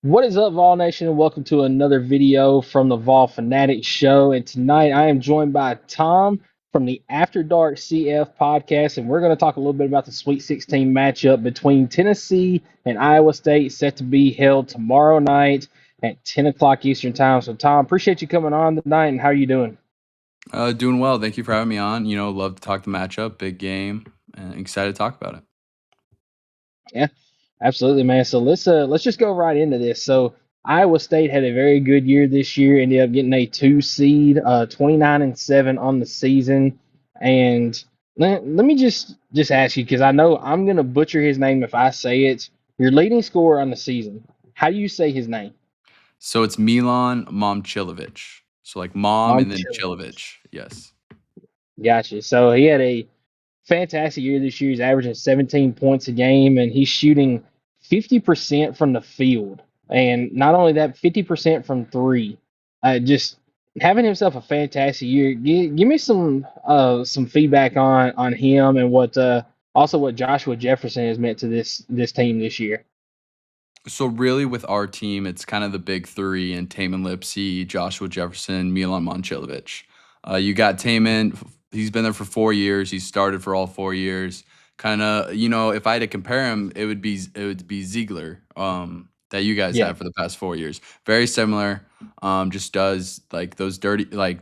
What is up, Vol Nation, and welcome to another video from the Vol Fanatics Show. And tonight I am joined by Tom from the After Dark CF podcast, and we're going to talk a little bit about the Sweet 16 matchup between Tennessee and Iowa State, set to be held tomorrow night at 10 o'clock Eastern Time. So, Tom, appreciate you coming on tonight, and how are you doing? Doing well. Thank you for having me on. Love to talk the matchup, big game, and excited to talk about it. Yeah, absolutely, man. So let's just go right into this. So Iowa State had a very good year this year, ended up getting a 2 seed, 29-7 on the season. And let me just ask you, because I know I'm gonna butcher his name if I say it. Your leading scorer on the season. How do you say his name? So it's Milan Momcilovic. So like mom and then Momcilovic. Chilovich. Yes. Gotcha. So he had a fantastic year this year. He's averaging 17 points a game, and he's shooting 50% from the field. And not only that, 50% from three. Just having himself a fantastic year. Give me some feedback on him and what also what Joshua Jefferson has meant to this team this year. So really with our team, it's kind of the big three in Taman Lipsy, Joshua Jefferson, Milan Momcilovic. You got Taman. He's been there for 4 years. He started for all 4 years. Kind of, if I had to compare him, it would be Ziegler, that you guys Yeah. have for the past 4 years. Very similar. Just does like those dirty, like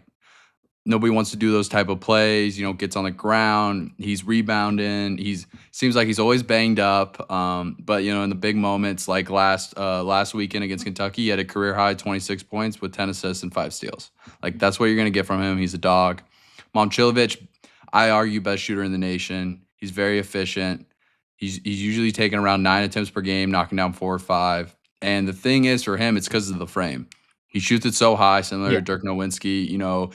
nobody wants to do those type of plays, gets on the ground, he's rebounding, he's seems like he's always banged up. But in the big moments like last weekend against Kentucky, he had a career high 26 points with 10 assists and 5 steals. Like that's what you're gonna get from him. He's a dog. Momcilovic, I argue best shooter in the nation. He's very efficient. He's usually taking around 9 attempts per game, knocking down 4 or 5. And the thing is for him, it's because of the frame. He shoots it so high, similar Yeah. to Dirk Nowitzki.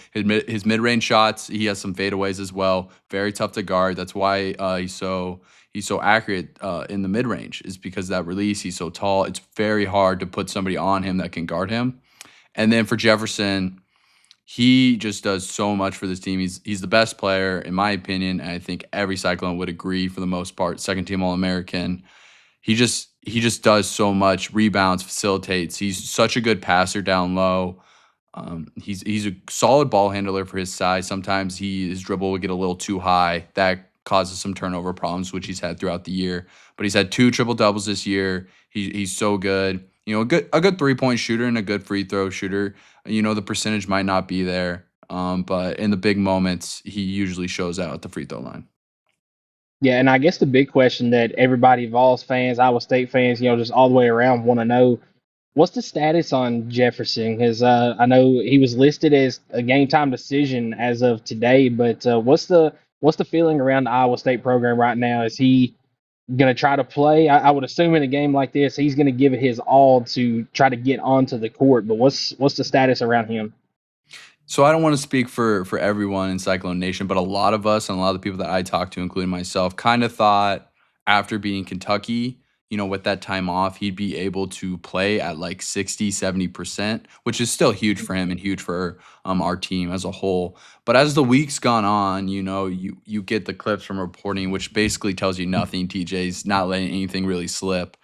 His mid range shots. He has some fadeaways as well. Very tough to guard. That's why he's so accurate in the mid range. Is because of that release. He's so tall. It's very hard to put somebody on him that can guard him. And then for Jefferson, he just does so much for this team. He's the best player in my opinion, and I think every Cyclone would agree for the most part. Second team All American. He just does so much, rebounds, facilitates. He's such a good passer down low. He's a solid ball handler for his size. Sometimes his dribble would get a little too high. That causes some turnover problems, which he's had throughout the year. But he's had two triple doubles this year. He's so good. A good 3-point shooter and a good free throw shooter. The percentage might not be there, but in the big moments, he usually shows out at the free throw line. Yeah, and I guess the big question that everybody, Vols fans, Iowa State fans, just all the way around want to know, what's the status on Jefferson? Because I know he was listed as a game time decision as of today, but what's the feeling around the Iowa State program right now? Is he going to try to play? I would assume in a game like this, he's going to give it his all to try to get onto the court. But what's the status around him? So I don't want to speak for everyone in Cyclone Nation, but a lot of us and a lot of the people that I talked to, including myself, kind of thought after being Kentucky, with that time off, he'd be able to play at like 60, 70%, which is still huge for him and huge for our team as a whole. But as the weeks gone on, you get the clips from reporting, which basically tells you nothing. TJ's not letting anything really slip.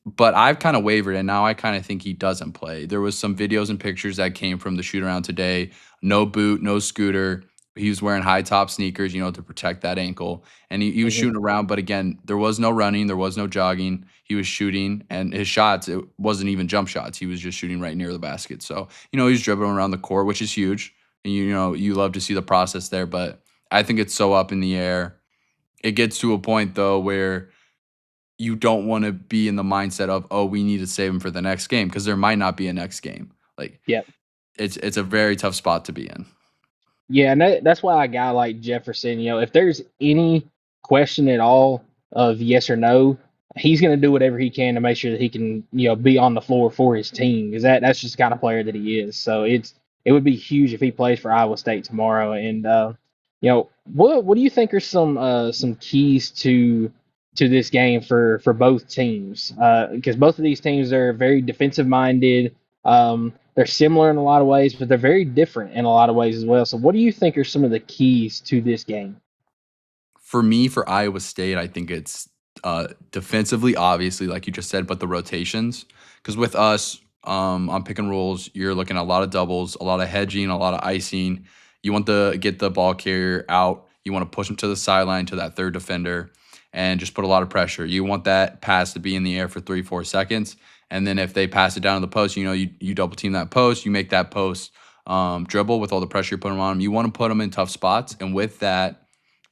But I've kind of wavered, and now I kind of think he doesn't play. There was some videos and pictures that came from the shoot around today. No boot, no scooter. He was wearing high top sneakers, to protect that ankle. And he was Mhm. shooting around, but again, there was no running, there was no jogging. He was shooting, and his shots, it wasn't even jump shots. He was just shooting right near the basket. So, he's dribbling around the court, which is huge. And you love to see the process there, but I think it's so up in the air. It gets to a point though where you don't want to be in the mindset of, oh, we need to save him for the next game because there might not be a next game. Like Yeah. it's a very tough spot to be in. Yeah, and that's why a guy like Jefferson, if there's any question at all of yes or no, he's going to do whatever he can to make sure that he can, be on the floor for his team, because that's just the kind of player that he is. So it would be huge if he plays for Iowa State tomorrow. And what do you think are some keys to this game for both teams? Because both of these teams are very defensive minded. They're similar in a lot of ways, but they're very different in a lot of ways as well. So, what do you think are some of the keys to this game? For me, for Iowa State, I think it's defensively, obviously, like you just said, but the rotations. Because with us, on pick and rolls, you're looking at a lot of doubles, a lot of hedging, a lot of icing. You want to get the ball carrier out. You want to push him to the sideline to that third defender and just put a lot of pressure. You want that pass to be in the air for 3-4 seconds. And then if they pass it down to the post, you double team that post, you make that post dribble with all the pressure you're putting on them. You want to put them in tough spots. And with that,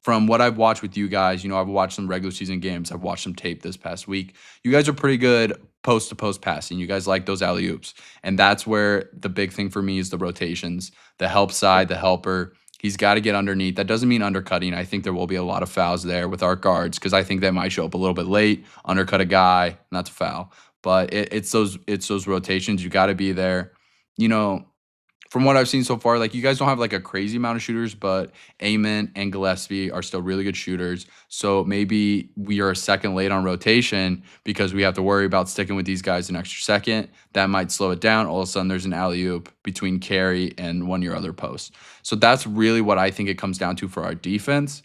from what I've watched with you guys, I've watched some regular season games. I've watched some tape this past week. You guys are pretty good post to post passing. You guys like those alley oops. And that's where the big thing for me is the rotations, the help side, the helper. He's got to get underneath. That doesn't mean undercutting. I think there will be a lot of fouls there with our guards because I think they might show up a little bit late, undercut a guy, not to foul. But it's those rotations. You got to be there. You know, from what I've seen so far, like you guys don't have like a crazy amount of shooters, but Amen and Gillespie are still really good shooters. So maybe we are a second late on rotation because we have to worry about sticking with these guys an extra second. That might slow it down. All of a sudden, there's an alley oop between carry and one of your other posts. So that's really what I think it comes down to for our defense.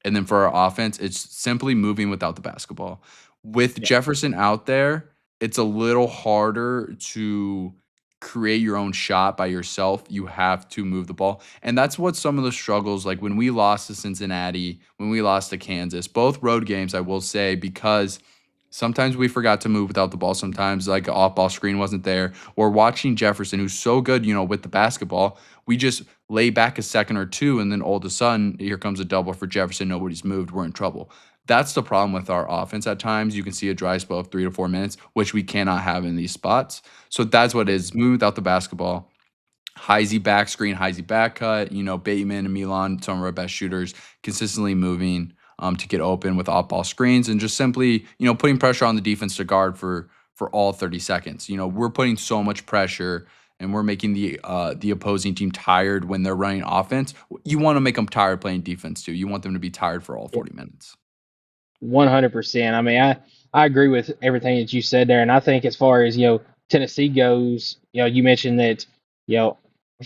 And then for our offense, it's simply moving without the basketball. With Yeah. Jefferson out there, it's a little harder to create your own shot by yourself. You have to move the ball. And that's what some of the struggles, like when we lost to Cincinnati, when we lost to Kansas, both road games, I will say, because sometimes we forgot to move without the ball. Sometimes like an off ball screen wasn't there. Or watching Jefferson, who's so good, with the basketball, we just lay back a second or two, and then all of a sudden, here comes a double for Jefferson. Nobody's moved. We're in trouble. That's the problem with our offense at times. You can see a dry spell of 3 to 4 minutes, which we cannot have in these spots. So that's what it is. Move without the basketball. Heisey back screen, Heisey back cut. Bateman and Milan, some of our best shooters, consistently moving to get open with off ball screens and just simply, putting pressure on the defense to guard for all 30 seconds. We're putting so much pressure and we're making the opposing team tired when they're running offense. You want to make them tired playing defense too. You want them to be tired for all 40 minutes. 100%. I mean, I agree with everything that you said there, and I think as far as Tennessee goes, you mentioned that you know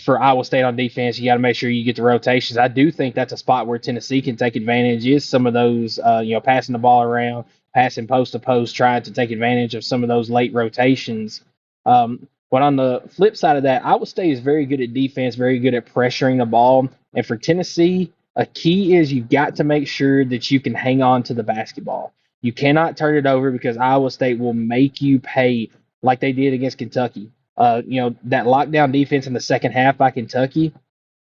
for Iowa State on defense, you got to make sure you get the rotations. I do think that's a spot where Tennessee can take advantage. Is some of those passing the ball around, passing post to post, trying to take advantage of some of those late rotations. But on the flip side of that, Iowa State is very good at defense, very good at pressuring the ball, and for Tennessee a key is you've got to make sure that you can hang on to the basketball. You cannot turn it over because Iowa State will make you pay like they did against Kentucky. That lockdown defense in the second half by Kentucky,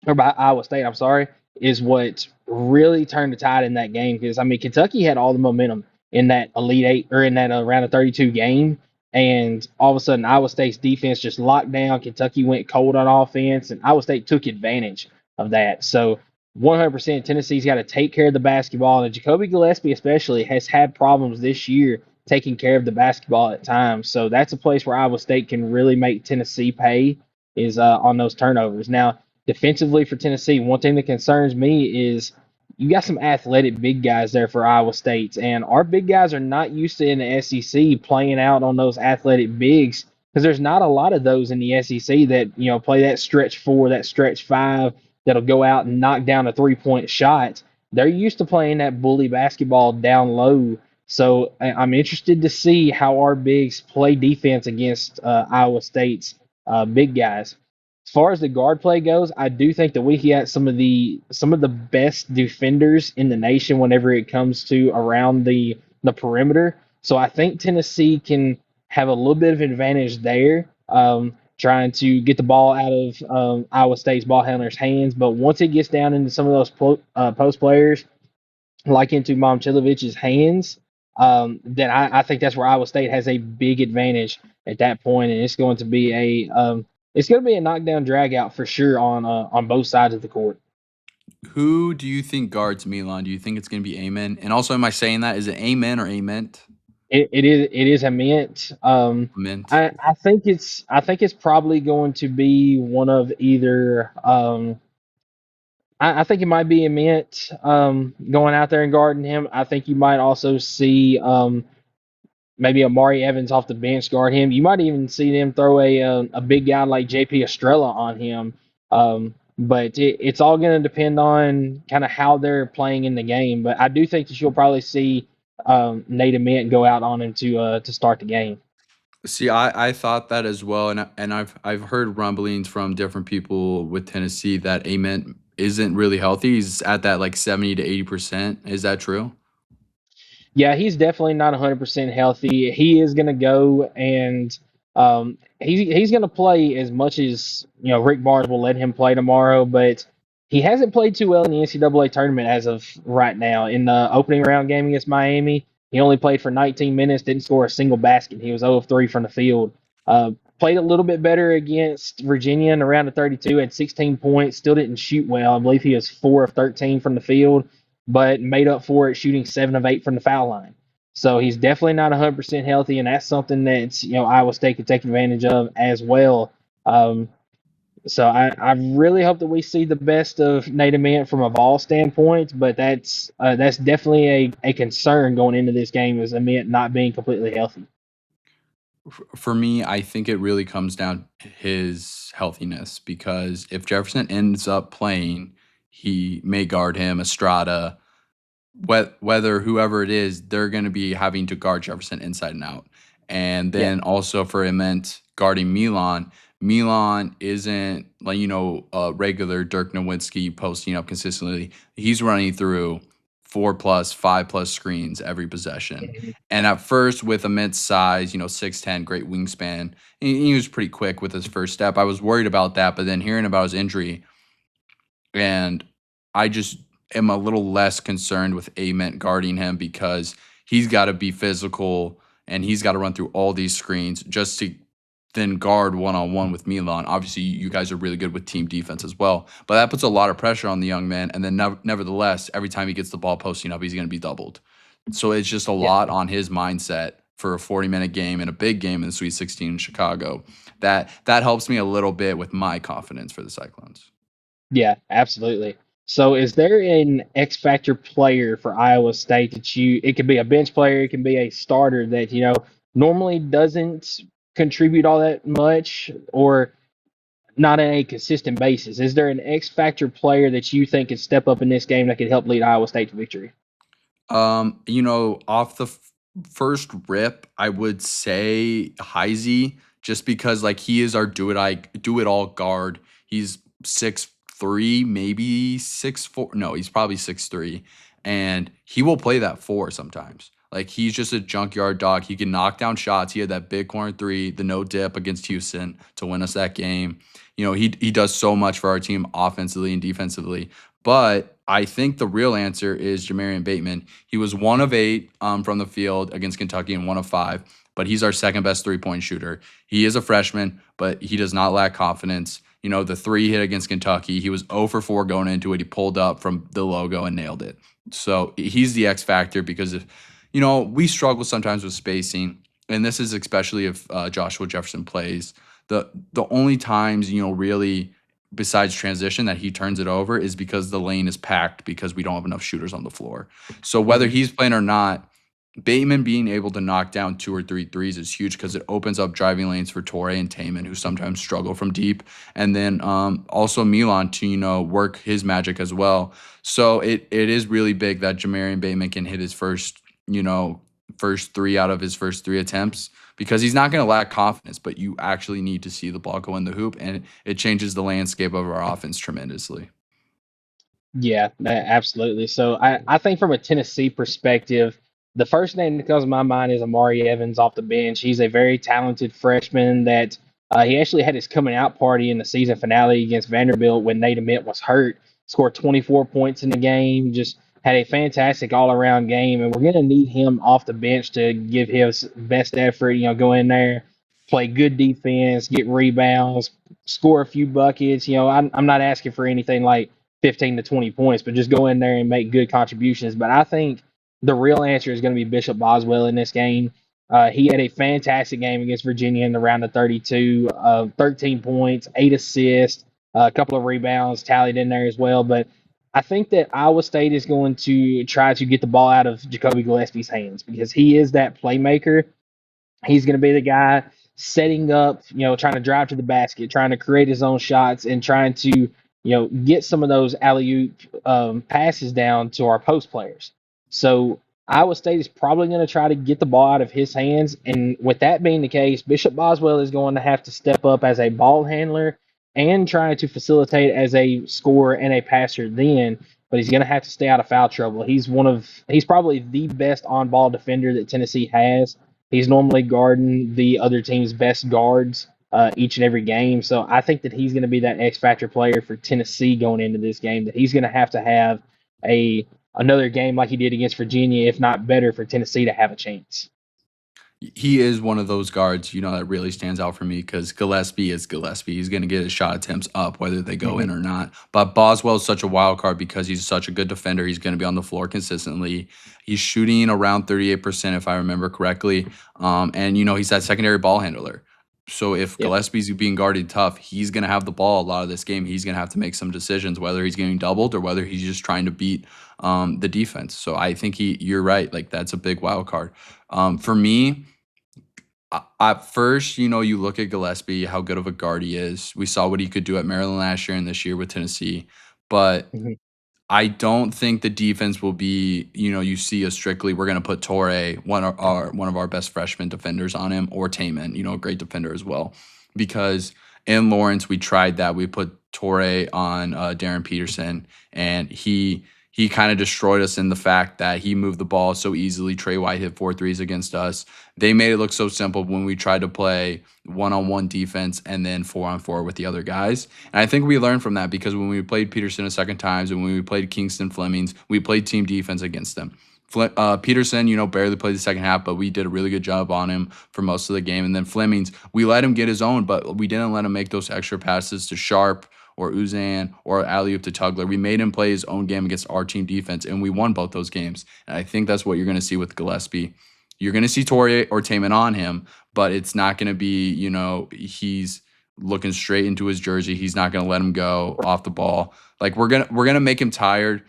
or by Iowa State, I'm sorry, is what really turned the tide in that game. Because, I mean, Kentucky had all the momentum in that Elite Eight or in that round of 32 game. And all of a sudden, Iowa State's defense just locked down. Kentucky went cold on offense, and Iowa State took advantage of that. So 100% Tennessee's got to take care of the basketball, and Jacoby Gillespie especially has had problems this year taking care of the basketball at times. So that's a place where Iowa State can really make Tennessee pay is on those turnovers. Now, defensively for Tennessee, one thing that concerns me is you got some athletic big guys there for Iowa State, and our big guys are not used to in the SEC playing out on those athletic bigs because there's not a lot of those in the SEC that play that stretch four, that stretch five that'll go out and knock down a 3-point shot. They're used to playing that bully basketball down low. So I'm interested to see how our bigs play defense against Iowa State's big guys. As far as the guard play goes, I do think that we got some of the best defenders in the nation whenever it comes to around the perimeter. So I think Tennessee can have a little bit of advantage there, trying to get the ball out of Iowa State's ball handlers' hands. But once it gets down into some of those post players, like into Momchilovic's hands, then I think that's where Iowa State has a big advantage at that point, and it's going to be a knockdown drag out for sure on both sides of the court. Who do you think guards Milan? Do you think it's going to be Amen? And also, am I saying that? Is it Amen or Ament? It is a mint. Mint. I think it's probably going to be one of either. I think it might be a mint going out there and guarding him. I think you might also see maybe Amari Evans off the bench guard him. You might even see them throw a big guy like JP Estrella on him. But it's all going to depend on kind of how they're playing in the game. But I do think that you'll probably see Nate Ament go out on him to start the game. See, I thought that as well, and I've heard rumblings from different people with Tennessee that Ament isn't really healthy. He's at that like 70 to 80%. Is that true? Yeah, he's definitely not 100% healthy. He is going to go and he's going to play as much as Rick Barnes will let him play tomorrow, but he hasn't played too well in the NCAA tournament as of right now. In the opening round game against Miami, he only played for 19 minutes, didn't score a single basket. He was 0 of 3 from the field. Played a little bit better against Virginia in the round of 32, had 16 points, still didn't shoot well. I believe he was 4 of 13 from the field, but made up for it shooting 7 of 8 from the foul line. So he's definitely not 100% healthy, and that's something that Iowa State could take advantage of as well. Um, so I really hope that we see the best of Nate Ament from a ball standpoint, but that's definitely a concern going into this game is Ament not being completely healthy. For me, I think it really comes down to his healthiness because if Jefferson ends up playing, he may guard him, Estrada, whether whoever it is, they're going to be having to guard Jefferson inside and out. And Yeah, then also for Ament guarding Milan, Milan isn't like a regular Dirk Nowitzki posting up consistently. He's running through 4+, 5+ screens every possession. mhm. And at first, with Ament's size, 6'10", great wingspan, he was pretty quick with his first step. I was worried about that, but then hearing about his injury, and I just am a little less concerned with Ament guarding him because he's got to be physical and he's got to run through all these screens just to then guard one-on-one with Milan. Obviously, you guys are really good with team defense as well, but that puts a lot of pressure on the young man. And then nevertheless, every time he gets the ball posting up, he's going to be doubled. So it's just a Yeah. lot on his mindset for a 40-minute game and a big game in the Sweet 16 in Chicago. That helps me a little bit with my confidence for the Cyclones. Yeah, absolutely. So, is there an X factor player for Iowa State that it could be a bench player, it can be a starter that, normally doesn't contribute all that much or not on a consistent basis? Is there an X factor player that you think could step up in this game that could help lead Iowa State to victory? Off the first rip, I would say Heisey, just because like he is our do it all guard. He's 6'3", maybe 6'4". No, he's probably 6'3", and he will play that four sometimes. Like he's just a junkyard dog. He can knock down shots. He had that big corner three, the no dip against Houston to win us that game. He does so much for our team offensively and defensively. But I think the real answer is Jamarian Bateman. He was 1 of 8 from the field against Kentucky and 1 of 5, but he's our second best three-point shooter. He is a freshman, but he does not lack confidence. The 3 hit against Kentucky, he was 0 for 4 going into it. He pulled up from the logo and nailed it. So he's the X factor because we struggle sometimes with spacing, and this is especially if Joshua Jefferson plays. The only times, really besides transition that he turns it over is because the lane is packed because we don't have enough shooters on the floor. So whether Mhm. he's playing or not, Bateman being able to knock down 2 or 3 threes is huge because it opens up driving lanes for Torre and Taman, who sometimes struggle from deep, and then also Milan to work his magic as well. So it is really big that Jamarian Bateman can hit his first 3 out of his first 3 attempts because he's not going to lack confidence, but you actually need to see the ball go in the hoop, and it changes the landscape of our offense tremendously. Yeah, absolutely. So I think from a Tennessee perspective, the first name that comes to my mind is Amari Evans off the bench. He's a very talented freshman that he actually had his coming out party in the season finale against Vanderbilt when Nate Ament was hurt. Scored 24 points in the game, just had a fantastic all around game. And we're going to need him off the bench to give his best effort, go in there, play good defense, get rebounds, score a few buckets. I'm not asking for anything like 15 to 20 points, but just go in there and make good contributions. But I think the real answer is going to be Bishop Boswell in this game. He had a fantastic game against Virginia in the round of 32, 13 points, 8 assists, a couple of rebounds tallied in there as well. But I think that Iowa State is going to try to get the ball out of Jacoby Gillespie's hands because he is that playmaker. He's going to be the guy setting up, trying to drive to the basket, trying to create his own shots, and trying to, get some of those alley oop passes down to our post players. So Iowa State is probably going to try to get the ball out of his hands. And with that being the case, Bishop Boswell is going to have to step up as a ball handler and try to facilitate as a scorer and a passer then. But he's going to have to stay out of foul trouble. He's probably the best on ball defender that Tennessee has. He's normally guarding the other team's best guards each and every game. So I think that he's going to be that X factor player for Tennessee going into this game. That he's going to have a another game like he did against Virginia, if not better, for Tennessee to have a chance. He is one of those guards, that really stands out for me because Gillespie is Gillespie. He's going to get his shot attempts up whether they go in or not. But Boswell is such a wild card because he's such a good defender. He's going to be on the floor consistently. He's shooting around 38%, if I remember correctly. And, he's that secondary ball handler. So if Gillespie's being guarded tough, he's going to have the ball a lot of this game. He's going to have to make some decisions, whether he's getting doubled or whether he's just trying to beat the defense. So I think you're right. Like, that's a big wild card. For me, at first, you look at Gillespie, how good of a guard he is. We saw what he could do at Maryland last year and this year with Tennessee. But I don't think the defense will be, you see us strictly, we're going to put Torrey, one of our best freshman defenders on him, or Taman, a great defender as well. Because in Lawrence, we tried that. We put Torrey on Darren Peterson, and he kind of destroyed us in the fact that he moved the ball so easily. Trey White hit 4 threes against us. They made it look so simple when we tried to play one-on-one defense and then 4-on-4 with the other guys. And I think we learned from that because when we played Peterson a second times and when we played Kingston Flemings, we played team defense against them. Peterson, barely played the second half, but we did a really good job on him for most of the game. And then Flemings, we let him get his own, but we didn't let him make those extra passes to Sharp or Uzan or alley-oop to Tugler. We made him play his own game against our team defense, and we won both those games. And I think that's what you're going to see with Gillespie. You're going to see Torrey or Taman on him, but it's not going to be, he's looking straight into his jersey. He's not going to let him go off the ball. Like, we're gonna make him tired.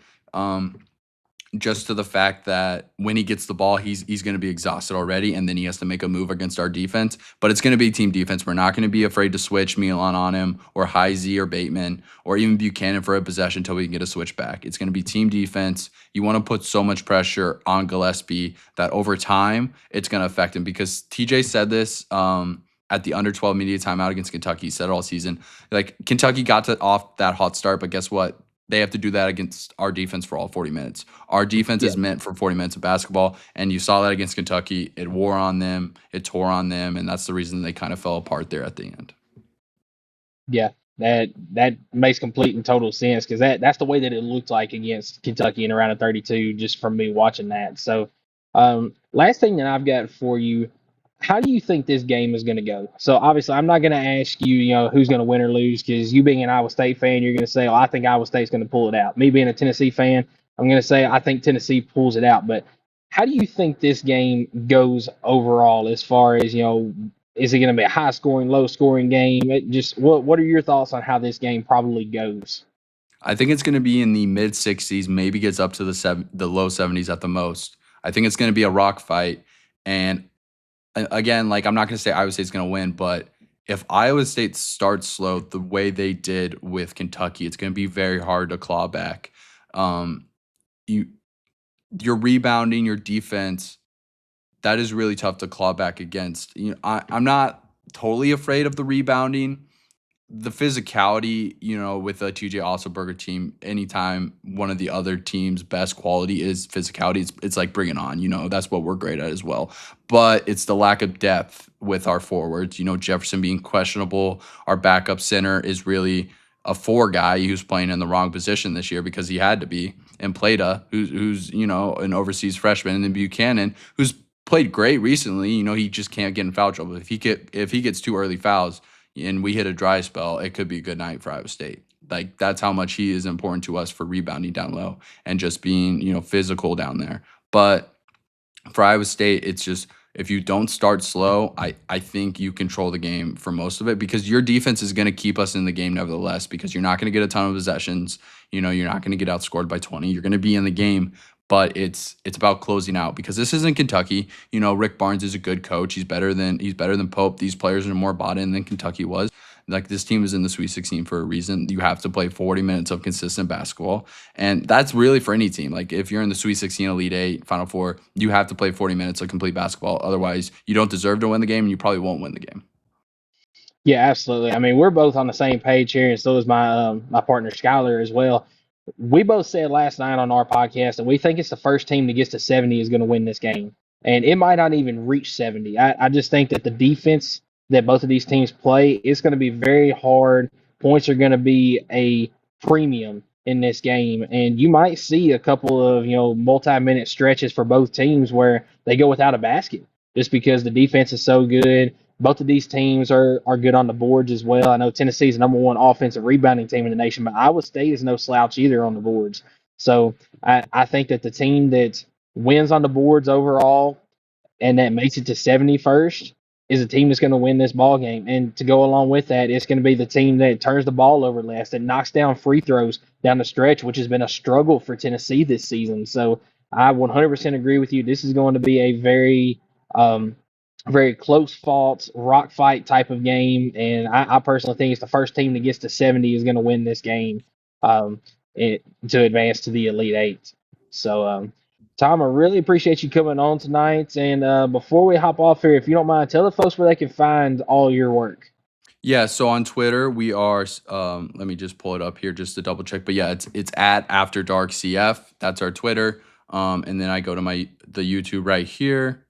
Just to the fact that when he gets the ball, he's going to be exhausted already, and then he has to make a move against our defense. But it's going to be team defense. We're not going to be afraid to switch Milan on him or Heisey or Bateman or even Buchanan for a possession until we can get a switch back. It's going to be team defense. You want to put so much pressure on Gillespie that over time it's going to affect him because TJ said this at the under 12 media timeout against Kentucky. He said it all season. Like, Kentucky got off that hot start, but guess what? They have to do that against our defense for all 40 minutes. Our defense is meant for 40 minutes of basketball, and you saw that against Kentucky. It wore on them. It tore on them, and that's the reason they kind of fell apart there at the end. Yeah, that makes complete and total sense because that's the way that it looked like against Kentucky in a round of 32 just from me watching that. So last thing that I've got for you, how do you think this game is going to go? So obviously, I'm not going to ask you, who's going to win or lose because you being an Iowa State fan, you're going to say, "Oh, I think Iowa State's going to pull it out." Me being a Tennessee fan, I'm going to say I think Tennessee pulls it out. But how do you think this game goes overall? As far as is it going to be a high scoring, low scoring game? Just what are your thoughts on how this game probably goes? I think it's going to be in the mid 60s, maybe gets up to the low 70s at the most. I think it's going to be a rock fight, and again, like, I'm not going to say Iowa State's going to win, but if Iowa State starts slow the way they did with Kentucky, it's going to be very hard to claw back. Your rebounding, your defense, that is really tough to claw back against. I'm not totally afraid of the rebounding. The physicality, with a TJ Otzelberger team, anytime one of the other team's best quality is physicality, it's like, bring it on. That's what we're great at as well. But it's the lack of depth with our forwards. Jefferson being questionable. Our backup center is really a 4 guy who's playing in the wrong position this year because he had to be. And Plata, who's an overseas freshman, and then Buchanan, who's played great recently. He just can't get in foul trouble. If he gets 2 early fouls and we hit a dry spell, it could be a good night for Iowa State. Like, that's how much he is important to us for rebounding down low and just being, physical down there. But for Iowa State, it's just, if you don't start slow, I think you control the game for most of it because your defense is going to keep us in the game nevertheless because you're not going to get a ton of possessions. You're not going to get outscored by 20. You're going to be in the game, but it's about closing out because this isn't Kentucky. Rick Barnes is a good coach. He's better than Pope. These players are more bought in than Kentucky was. Like, this team is in the Sweet 16 for a reason. You have to play 40 minutes of consistent basketball. And that's really for any team. Like, if you're in the Sweet 16, Elite 8, Final Four, you have to play 40 minutes of complete basketball. Otherwise, you don't deserve to win the game, and you probably won't win the game. Yeah, absolutely. I mean, we're both on the same page here, and so is my partner Skylar as well. We both said last night on our podcast that we think it's the first team that gets to 70 is going to win this game, and it might not even reach 70. I just think that the defense that both of these teams play, it's going to be very hard. Points are going to be a premium in this game, and you might see a couple of multi-minute stretches for both teams where they go without a basket just because the defense is so good. Both of these teams are good on the boards as well. I know Tennessee's the number one offensive rebounding team in the nation, but Iowa State is no slouch either on the boards. So I think that the team that wins on the boards overall and that makes it to 70 first is a team that's going to win this ball game. And to go along with that, it's going to be the team that turns the ball over less, that knocks down free throws down the stretch, which has been a struggle for Tennessee this season. So I 100% agree with you. This is going to be a very close fought rock fight type of game, and I personally think it's the first team that gets to 70 is going to win this game um, to advance to the Elite Eight. So, Tom, I really appreciate you coming on tonight. And before we hop off here, if you don't mind, tell the folks where they can find all your work. Yeah, so on Twitter, we are, let me just pull it up here just to double check. But yeah, it's at After Dark CF. That's our Twitter. And then I go to the YouTube right here.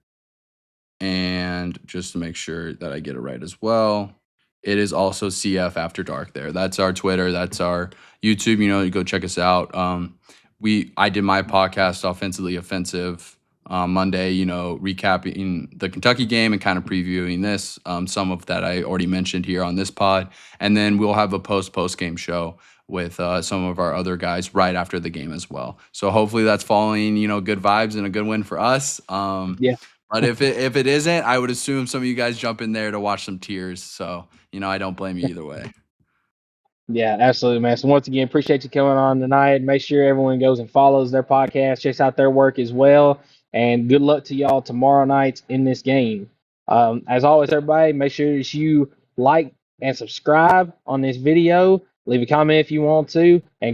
And just to make sure that I get it right as well, it is also CF After Dark there. That's our Twitter. That's our YouTube. You go check us out. I did my podcast, Offensively Offensive, Monday, recapping the Kentucky game and kind of previewing this, some of that I already mentioned here on this pod. And then we'll have a post-game show with some of our other guys right after the game as well. So hopefully that's following, good vibes and a good win for us. Yeah. But if it isn't, I would assume some of you guys jump in there to watch some tears. So, I don't blame you either way. Yeah, absolutely, man. So once again, appreciate you coming on tonight. Make sure everyone goes and follows their podcast, checks out their work as well. And good luck to y'all tomorrow night in this game. As always, everybody, make sure that you like and subscribe on this video. Leave a comment if you want to, and go